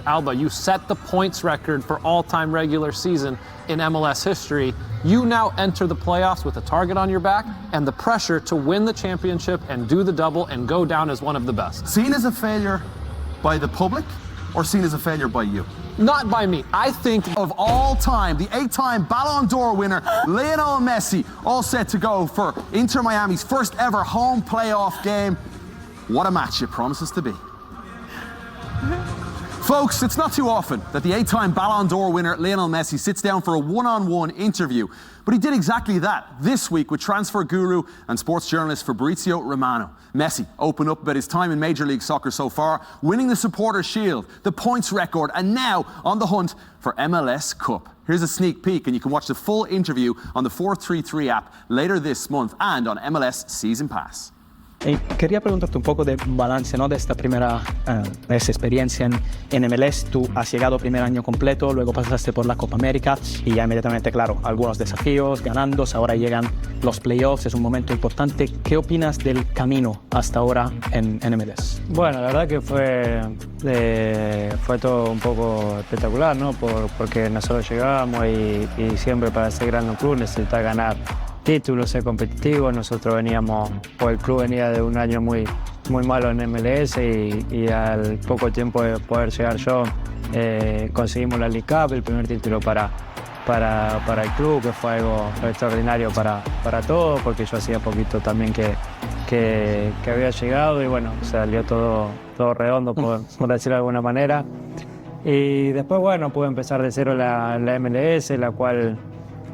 Alba. You set the points record for all-time regular season in MLS history. You now enter the playoffs with a target on your back and the pressure to win the championship and do the double and go down as one of the best. Seen as a failure by the public or seen as a failure by you? Not by me. I think of all time, the 8-time Ballon d'Or winner, Lionel Messi, all set to go for Inter Miami's first ever home playoff game. What a match it promises to be. Folks, it's not too often that the 8-time Ballon d'Or winner Lionel Messi sits down for a one-on-one interview, but he did exactly that this week with transfer guru and sports journalist Fabrizio Romano. Messi opened up about his time in Major League Soccer so far, winning the Supporters' Shield, the points record, and now on the hunt for MLS Cup. Here's a sneak peek, and you can watch the full interview on the 433 app later this month and on MLS Season Pass. Y quería preguntarte un poco de balance, ¿no? De esta primera de esa experiencia en MLS. Tú has llegado primer año completo, luego pasaste por la Copa América y ya inmediatamente, claro, algunos desafíos, ganando, ahora llegan los playoffs, es un momento importante. ¿Qué opinas del camino hasta ahora en MLS? Bueno, la verdad que fue todo un poco espectacular, ¿no? Porque nosotros llegábamos y siempre para ser grande un club necesita ganar títulos, ser competitivo. Nosotros veníamos, o el club venía de un año muy malo en MLS y al poco tiempo de poder llegar yo conseguimos la League Cup, el primer título para el club, que fue algo extraordinario para todos, porque yo hacía poquito también que había llegado y bueno, salió todo redondo, por decirlo de alguna manera. Y después, bueno, pude empezar de cero la MLS, la cual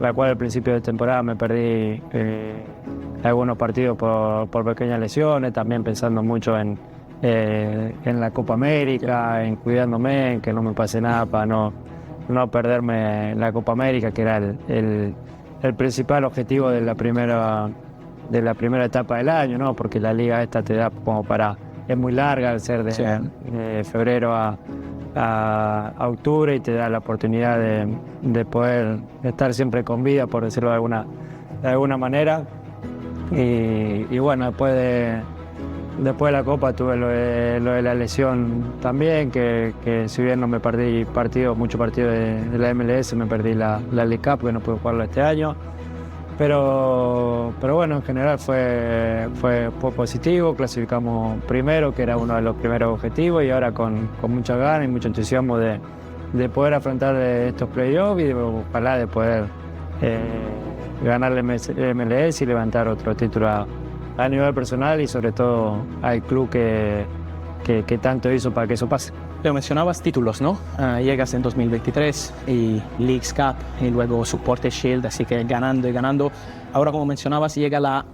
al principio de temporada me perdí algunos partidos por pequeñas lesiones, también pensando mucho en la Copa América, en cuidándome, en que no me pase nada para no perderme la Copa América, que era el principal objetivo de la primera etapa del año, ¿no? Porque la liga esta te da como es muy larga, al ser de febrero a octubre, y te da la oportunidad de poder estar siempre con vida, por decirlo de alguna manera. Y bueno, después de la Copa tuve lo de la lesión también, que si bien no me perdí muchos partidos de la MLS, me perdí la League Cup, que no pude jugarlo este año. Pero bueno, en general fue positivo, clasificamos primero, que era uno de los primeros objetivos, y ahora con muchas ganas y mucho entusiasmo de poder afrontar estos playoffs y ojalá de poder ganar el MLS y levantar otro título a nivel personal y sobre todo al club que tanto hizo para que eso pase. Leo, mencionabas títulos, ¿no? Llegas en 2023 y Leagues Cup y luego Supporters Shield, así que ganando y ganando. Ahora, como mencionabas, llega la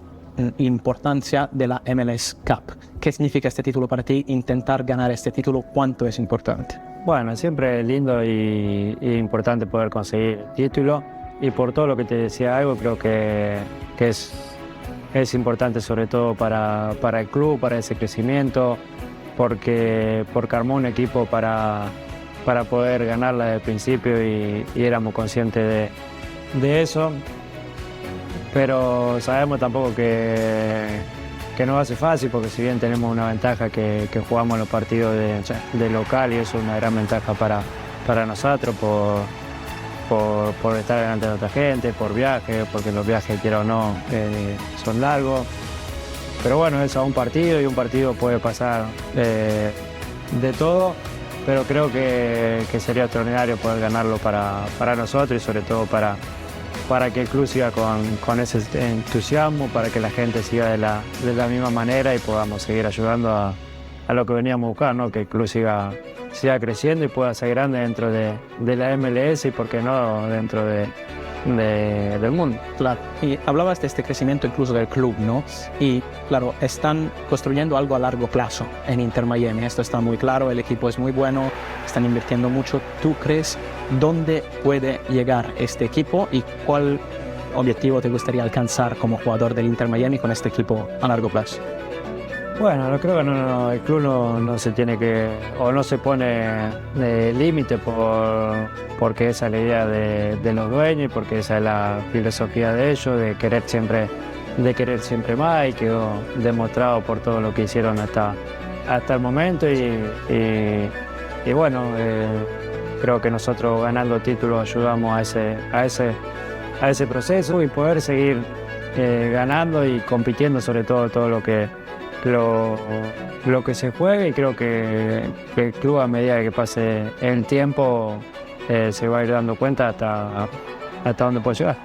importancia de la MLS Cup. ¿Qué significa este título para ti? Intentar ganar este título, ¿cuánto es importante? Bueno, siempre es lindo y importante poder conseguir el título, y por todo lo que te decía algo, creo que es importante sobre todo para el club, para ese crecimiento, porque armó un equipo para poder ganarla desde el principio y éramos conscientes de eso, pero sabemos tampoco que no va a ser fácil, porque si bien tenemos una ventaja que jugamos los partidos de local, y eso es una gran ventaja para nosotros por estar delante de otra gente, por viajes, porque los viajes, quiera o no, son largos. Pero bueno, eso es un partido, y un partido puede pasar de todo, pero creo que sería extraordinario poder ganarlo para nosotros, y sobre todo para que el club siga con ese entusiasmo, para que la gente siga de la misma manera y podamos seguir ayudando a lo que veníamos a buscar, ¿no? Que el club siga creciendo y pueda ser grande dentro de la MLS y, por qué no, dentro del mundo. Claro, y hablabas de este crecimiento incluso del club, ¿no? Y claro, están construyendo algo a largo plazo en Inter Miami, esto está muy claro, el equipo es muy bueno, están invirtiendo mucho. ¿Tú crees dónde puede llegar este equipo y cuál objetivo te gustaría alcanzar como jugador del Inter Miami con este equipo a largo plazo? Bueno, no creo que el club no se tiene o no se pone límite porque esa es la idea de los dueños, y porque esa es la filosofía de ellos, de querer siempre más, y quedó demostrado por todo lo que hicieron hasta el momento, y bueno, creo que nosotros ganando títulos ayudamos a ese proceso y poder seguir ganando y compitiendo sobre todo lo que se juegue, y creo que el club, a medida que pase el tiempo, se va a ir dando cuenta hasta dónde puede llegar.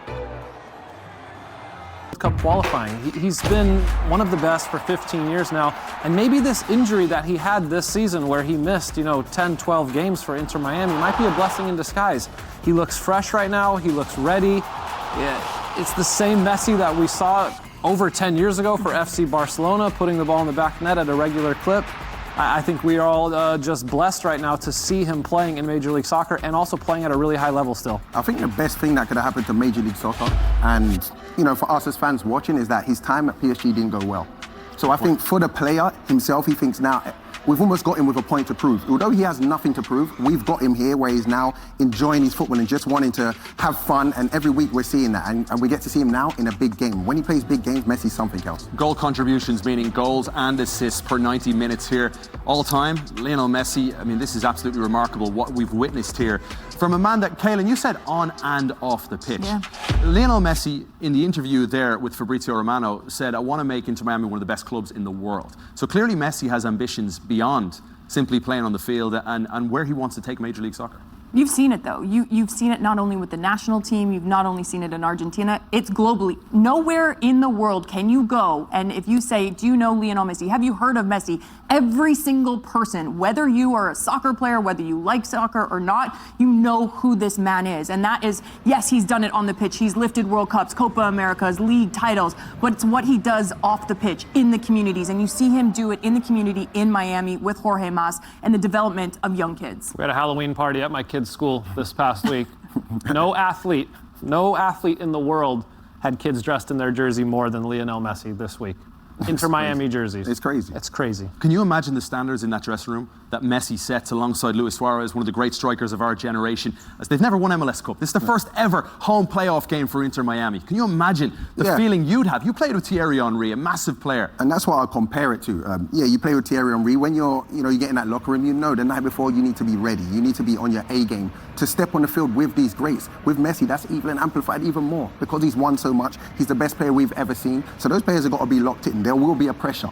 Cup qualifying. He's been one of the best for 15 years now, and maybe this injury that he had this season where he missed, 10, 12 games for Inter Miami might be a blessing in disguise. He looks fresh right now, he looks ready. It's the same Messi that we saw over 10 years ago for FC Barcelona, putting the ball in the back net at a regular clip. I think we are all just blessed right now to see him playing in Major League Soccer and also playing at a really high level still. I think the best thing that could have happened to Major League Soccer, and for us as fans watching, is that his time at PSG didn't go well. So I think for the player himself, he thinks now, we've almost got him with a point to prove. Although he has nothing to prove, we've got him here where he's now enjoying his football and just wanting to have fun, and every week we're seeing that, and we get to see him now in a big game. When he plays big games, Messi's something else. Goal contributions, meaning goals and assists per 90 minutes here. All time, Lionel Messi, this is absolutely remarkable what we've witnessed here. From a man that, Kaylin, you said on and off the pitch. Yeah. Lionel Messi, in the interview there with Fabrizio Romano, said, I want to make Inter Miami one of the best clubs in the world. So clearly Messi has ambitions beyond simply playing on the field and where he wants to take Major League Soccer. You've seen it though. You've seen it not only with the national team, you've not only seen it in Argentina, it's globally. Nowhere in the world can you go, and if you say, do you know Lionel Messi? Have you heard of Messi? Every single person, whether you are a soccer player, whether you like soccer or not, you know who this man is. And that is, yes, he's done it on the pitch. He's lifted World Cups, Copa Americas, league titles, but it's what he does off the pitch, in the communities. And you see him do it in the community in Miami with Jorge Mas and the development of young kids. We had a Halloween party at my kids' school this past week. No athlete in the world had kids dressed in their jersey more than Lionel Messi this week. Inter Miami jerseys. It's crazy. It's crazy. Can you imagine the standards in that dressing room that Messi sets alongside Luis Suarez, one of the great strikers of our generation, as they've never won MLS Cup? This is the first ever home playoff game for Inter Miami. Can you imagine the feeling you'd have? You played with Thierry Henry, a massive player. And that's what I compare it to. You play with Thierry Henry. When you get in that locker room, the night before you need to be ready. You need to be on your A game to step on the field with these greats. With Messi, that's even amplified even more because he's won so much. He's the best player we've ever seen. So those players have got to be locked in. There will be a pressure.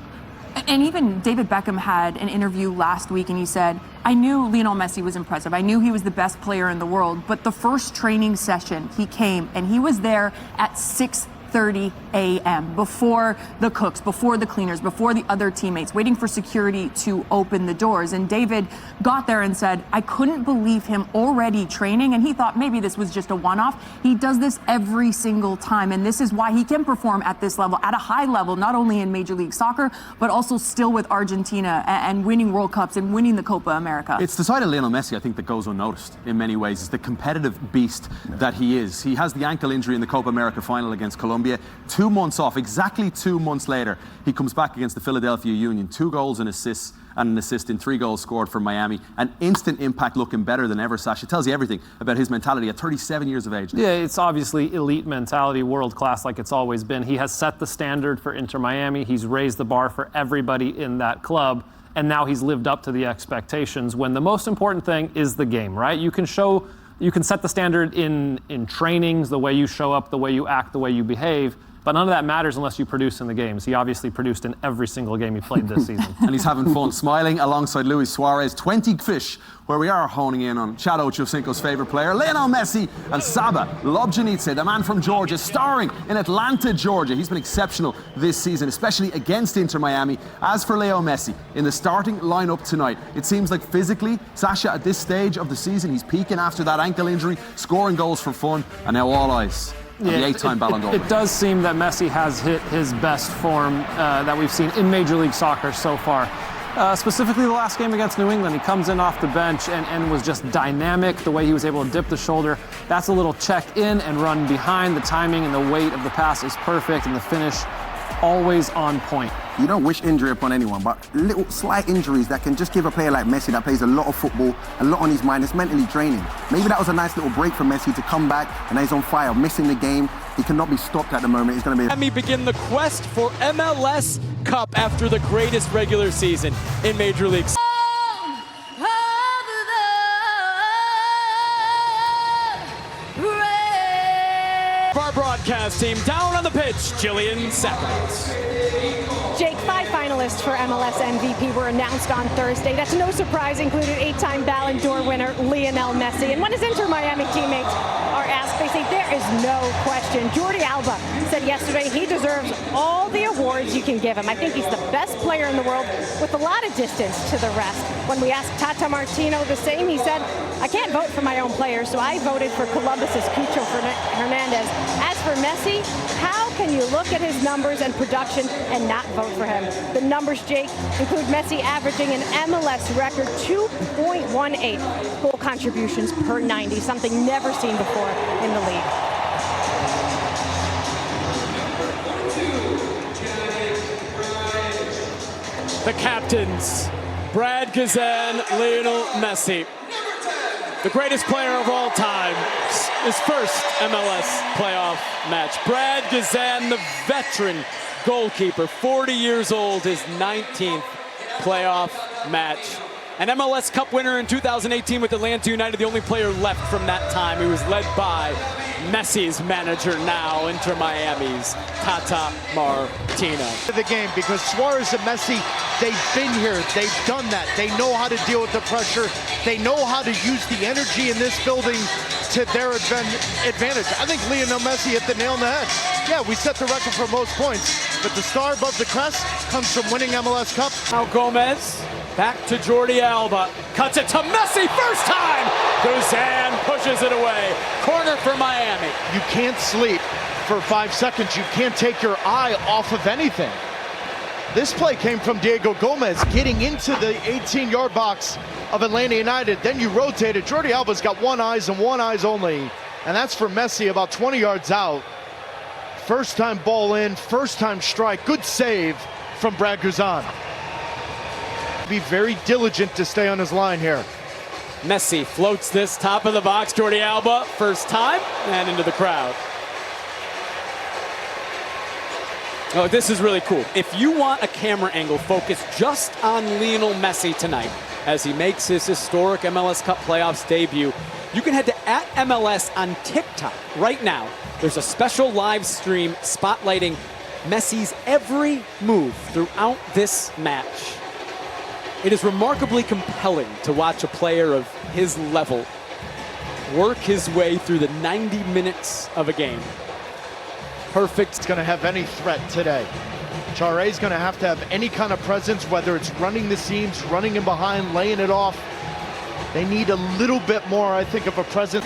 And even David Beckham had an interview last week and he said, I knew Lionel Messi was impressive. I knew he was the best player in the world. But the first training session, he came and he was there at 6:30 a.m. before the cooks, before the cleaners, before the other teammates, waiting for security to open the doors. And David got there and said, I couldn't believe him already training. And he thought maybe this was just a one-off. He does this every single time. And this is why he can perform at this level, at a high level, not only in Major League Soccer, but also still with Argentina and winning World Cups and winning the Copa America. It's the side of Lionel Messi, I think, that goes unnoticed in many ways. It's the competitive beast that he is. He has the ankle injury in the Copa America final against Colombia. 2 months off, exactly 2 months later, he comes back against the Philadelphia Union. 2 goals and assists, and an assist in 3 goals scored for Miami. An instant impact, looking better than ever, Sasha. It tells you everything about his mentality at 37 years of age. Yeah, it's obviously elite mentality, world class like it's always been. He has set the standard for Inter Miami. He's raised the bar for everybody in that club. And now he's lived up to the expectations when the most important thing is the game, right? You can set the standard in trainings, the way you show up, the way you act, the way you behave. But none of that matters unless you produce in the games. He obviously produced in every single game he played this season. And he's having fun, smiling alongside Luis Suarez. 20 fish, where we are honing in on Chad Ochocinco's favourite player, Lionel Messi, and Saba Lobjanidze, the man from Georgia, starring in Atlanta, Georgia. He's been exceptional this season, especially against Inter Miami. As for Leo Messi, in the starting lineup tonight, it seems like physically, Sasha, at this stage of the season, he's peaking after that ankle injury, scoring goals for fun, and now all eyes. The 8-time Ballon d'Or. It does seem that Messi has hit his best form that we've seen in Major League Soccer so far. Specifically the last game against New England, he comes in off the bench and was just dynamic. The way he was able to dip the shoulder, that's a little check in and run behind. The timing and the weight of the pass is perfect, and the finish always on point. You don't wish injury upon anyone, but little slight injuries that can just give a player like Messi that plays a lot of football, a lot on his mind, it's mentally draining. Maybe that was a nice little break for Messi to come back, and now he's on fire, missing the game. He cannot be stopped at the moment. He's going to be... Miami begin the quest for MLS Cup after the greatest regular season in Major League. broadcast team. Down on the pitch, Jillian Sackers. Jake, 5 finalists for MLS MVP were announced on Thursday. That's no surprise, included 8-time Ballon d'Or winner Lionel Messi. And when his Inter Miami teammates are asked, they say there is no question. Jordi Alba said yesterday he deserves all the awards you can give him. I think he's the best player in the world with a lot of distance to the rest. When we asked Tata Martino the same, he said, I can't vote for my own players, so I voted for Columbus's Cucho Hernandez. As for Messi, how can you look at his numbers and production and not vote for him? The numbers, Jake, include Messi averaging an MLS record 2.18 goal contributions per 90, something never seen before in the league. The captains, Brad Guzan, Lionel Messi. The greatest player of all time, his first MLS playoff match. Brad Guzan, the veteran goalkeeper, 40 years old, his 19th playoff match. An MLS Cup winner in 2018 with Atlanta United, the only player left from that time. He was led by Messi's manager now, Inter Miami's Tata Martino. The game, because Suarez and Messi, they've been here, they've done that. They know how to deal with the pressure. They know how to use the energy in this building to their advantage. I think Lionel Messi hit the nail on the head. Yeah, we set the record for most points, but the star above the crest comes from winning MLS Cup. Now Gomez, back to Jordi Alba, cuts it to Messi, first time! Guzan pushes it away, corner for Miami. You can't sleep for 5 seconds. You can't take your eye off of anything. This play came from Diego Gomez getting into the 18-yard box of Atlanta United. Then you rotated. Jordi Alba's got one eyes and one eyes only, and that's for Messi about 20 yards out. First time ball in, first time strike. Good save from Brad Guzan. Be very diligent to stay on his line here. Messi floats this top of the box. Jordi Alba, first time, and into the crowd. Oh, this is really cool. If you want a camera angle focused just on Lionel Messi tonight as he makes his historic MLS Cup playoffs debut, you can head to @MLS on TikTok right now. There's a special live stream spotlighting Messi's every move throughout this match. It is remarkably compelling to watch a player of his level work his way through the 90 minutes of a game. Perfect. It's going to have any threat today. Chare's going to have any kind of presence, whether it's running the seams, running in behind, laying it off. They need a little bit more, I think, of a presence.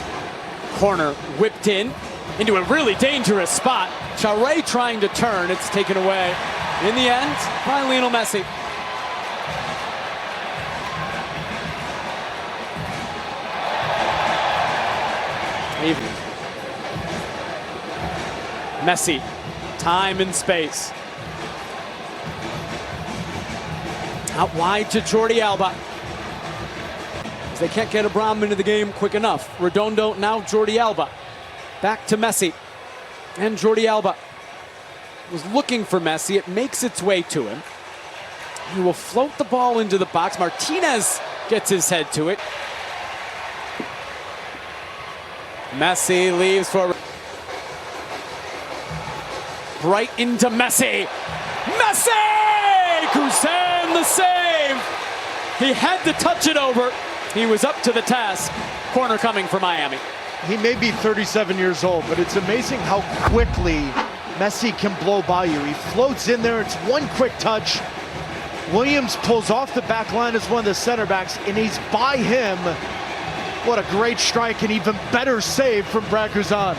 Corner whipped in into a really dangerous spot. Chare trying to turn. It's taken away in the end by Lionel Messi. Even. Messi, time and space. Out wide to Jordi Alba. They can't get Abraham into the game quick enough. Redondo, now Jordi Alba. Back to Messi. And Jordi Alba was looking for Messi. It makes its way to him. He will float the ball into the box. Martinez gets his head to it. Messi leaves for right into Messi. Messi! Guzan the save. He had to touch it over. He was up to the task. Corner coming for Miami. He may be 37 years old, but it's amazing how quickly Messi can blow by you. He floats in there. It's one quick touch. Williams pulls off the back line as one of the center backs, and he's by him. What a great strike, and even better save from Brad Guzan.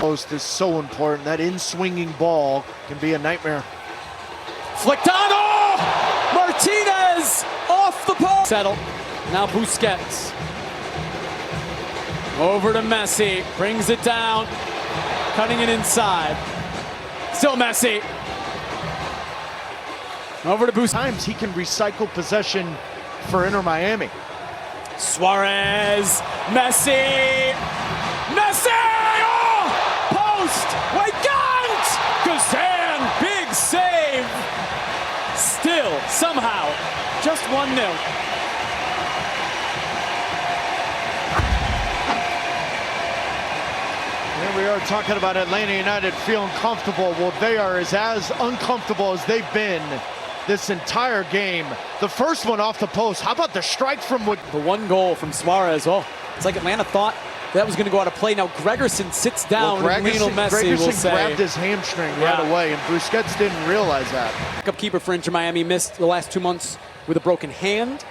Post is so important. That in-swinging ball can be a nightmare. Flicked on. Oh! Martinez off the post. Settle. Now Busquets. Over to Messi. Brings it down. Cutting it inside. Still Messi. Over to Busquets. Times he can recycle possession for Inter Miami. Suarez. Messi. Messi! Oh! Post! Weigand! Guzan, big save. Still, somehow, just 1-0. we are talking about Atlanta United feeling comfortable. Well, they are as uncomfortable as they've been this entire game. The first one off the post. How about the strike from the one goal from Suarez? Oh, it's like Atlanta thought that was going to go out of play. Now Gregerson sits down. Well, Lionel Messi will say. Grabbed his hamstring right away, and Busquets didn't realize that. Backup keeper for Inter Miami missed the last 2 months with a broken hand.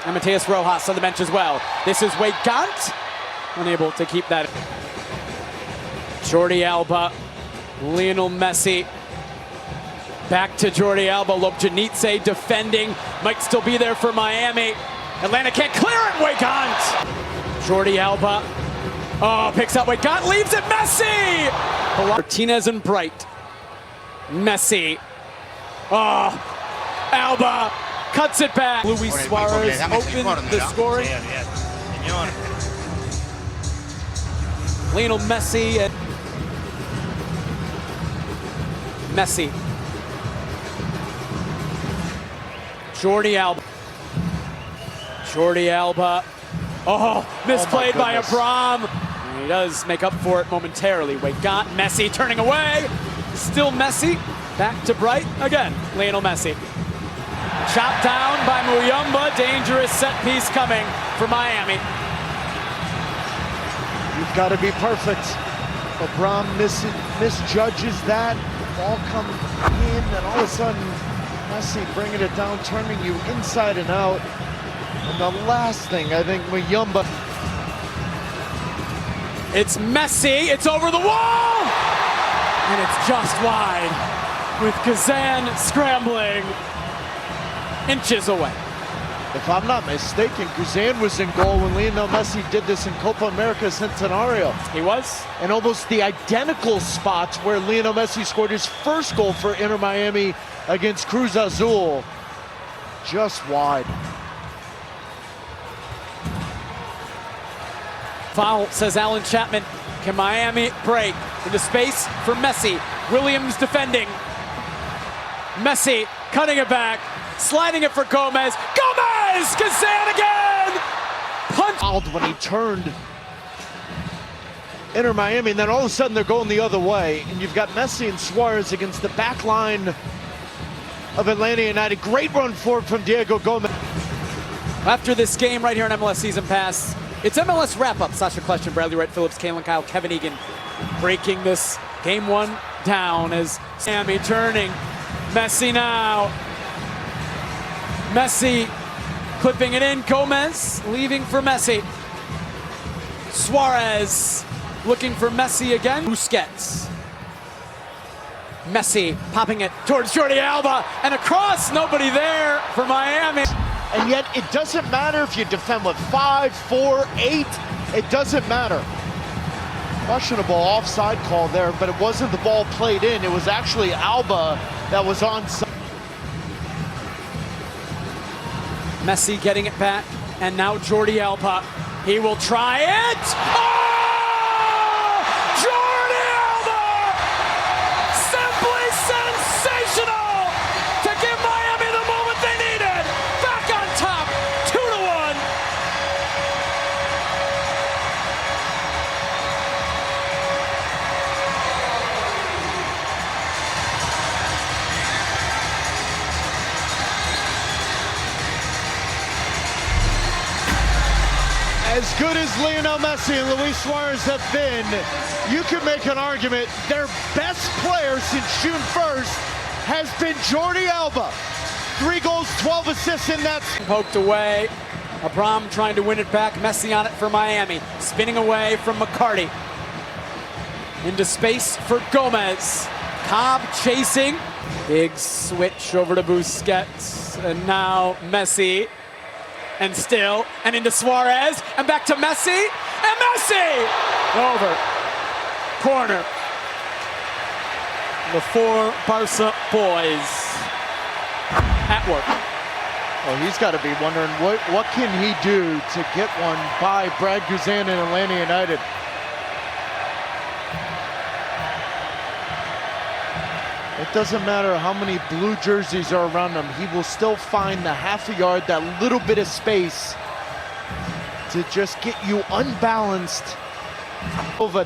And Mateus Rojas on the bench as well. This is Weigant, unable to keep that. Jordi Alba, Lionel Messi. Back to Jordi Alba. Lobjanidze defending. Might still be there for Miami. Atlanta can't clear it. Weigant. Jordi Alba. Oh, picks up Weigant. Leaves it. Messi. Martinez and Bright. Messi. Oh, Alba cuts it back. Luis Suarez opened the scoring. Lionel Messi and Messi. Jordi Alba. Jordi Alba. Oh, misplayed by Abram. And he does make up for it momentarily. Weigant, Messi turning away. Still Messi. Back to Bright. Again, Lionel Messi. Chopped down by Muyumba. Dangerous set piece coming for Miami. You've got to be perfect. Abram misjudges that. Ball comes in, and all of a sudden, Messi bringing it down, turning you inside and out. And the last thing, I think, Muyumba. It's Messi. It's over the wall! And it's just wide. With Kazan scrambling inches away. If I'm not mistaken, Guzan was in goal when Lionel Messi did this in Copa America Centenario. He was? And almost the identical spots where Lionel Messi scored his first goal for Inter Miami against Cruz Azul. Just wide. Foul, says Alan Chapman. Can Miami break into space for Messi? Williams defending. Messi cutting it back, sliding it for Gomez. Gomez! Kazan again! Punch! When he turned Inter Miami, and then all of a sudden they're going the other way. And you've got Messi and Suarez against the back line of Atlanta United. Great run forward from Diego Gomez. After this game right here on MLS Season Pass, it's MLS wrap-up. Sasha Kleshman, Bradley Wright, Phillips, Kalen Kyle, Kevin Egan breaking this game one down as Miami turning. Messi now. Messi clipping it in. Gomez leaving for Messi. Suarez looking for Messi again. Busquets. Messi popping it towards Jordi Alba and across. Nobody there for Miami. And yet it doesn't matter if you defend with 5, 4, 8. It doesn't matter. Questionable offside call there, but it wasn't the ball played in. It was actually Alba that was onside. Messi getting it back, and now Jordi Alba. He will try it. Oh! Jordi Alba! Simply sensational to give Miami the moment they needed. Back on top, 2-1. As good as Lionel Messi and Luis Suarez have been, you could make an argument their best player since June 1st has been Jordi Alba. 3 goals, 12 assists in that. Poked away. Abram trying to win it back. Messi on it for Miami. Spinning away from McCarty. Into space for Gomez. Cobb chasing. Big switch over to Busquets. And now Messi. And still, and into Suarez, and back to Messi, and Messi! Over. Corner. The 4 Barca boys at work. Well, he's got to be wondering what can he do to get one by Brad Guzan and Atlanta United. It doesn't matter how many blue jerseys are around him, he will still find the half a yard, that little bit of space to just get you unbalanced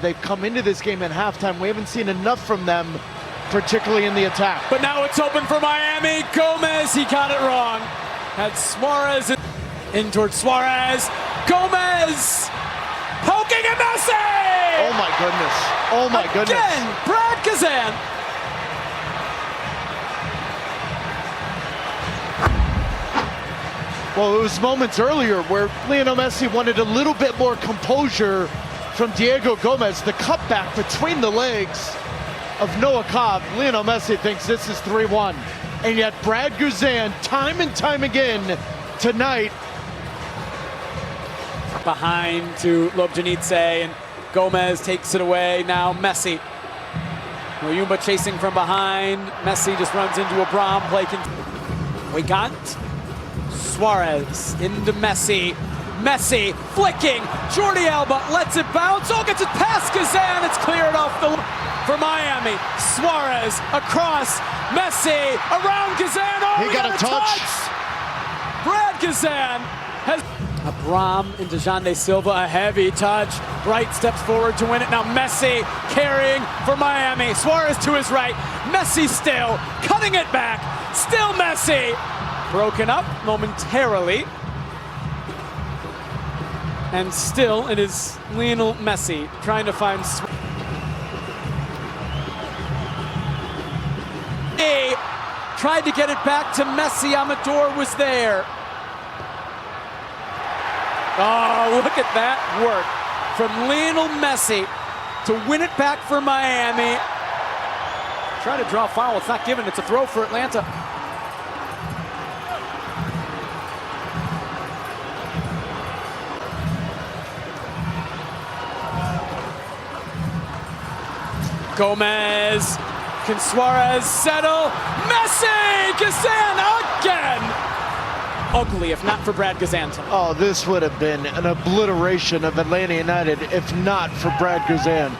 They've come into this game at halftime. We haven't seen enough from them, particularly in the attack. But now it's open for Miami. Gomez, he got it wrong. Had Suarez in towards Suarez. Gomez poking at Messi! Oh my goodness. Oh my goodness. Again, Brad Kazan. Well, it was moments earlier where Lionel Messi wanted a little bit more composure from Diego Gomez. The cutback between the legs of Noah Cobb. Lionel Messi thinks this is 3-1. And yet Brad Guzan, time and time again tonight. Behind to Lobjanitse, and Gomez takes it away. Now Messi. Oyumba chasing from behind. Messi just runs into a Brom. We got Suarez into Messi. Messi flicking. Jordi Alba lets it bounce. Oh, gets it past Kazan. It's cleared off the for Miami. Suarez across. Messi around Kazan. Oh, he got a touch. Brad Kazan has a Brom into Jean de Silva. A heavy touch. Bright steps forward to win it. Now Messi carrying for Miami. Suarez to his right. Messi still cutting it back. Still Messi. Broken up momentarily. And still it is Lionel Messi trying to find He tried to get it back to Messi. Amador was there. Oh, look at that work from Lionel Messi to win it back for Miami. Try to draw a foul. It's not given. It's a throw for Atlanta. Gomez, can Suarez settle? Messi, Kazan again! Ugly if not for Brad Kazan. Oh, this would have been an obliteration of Atlanta United if not for Brad Guzan.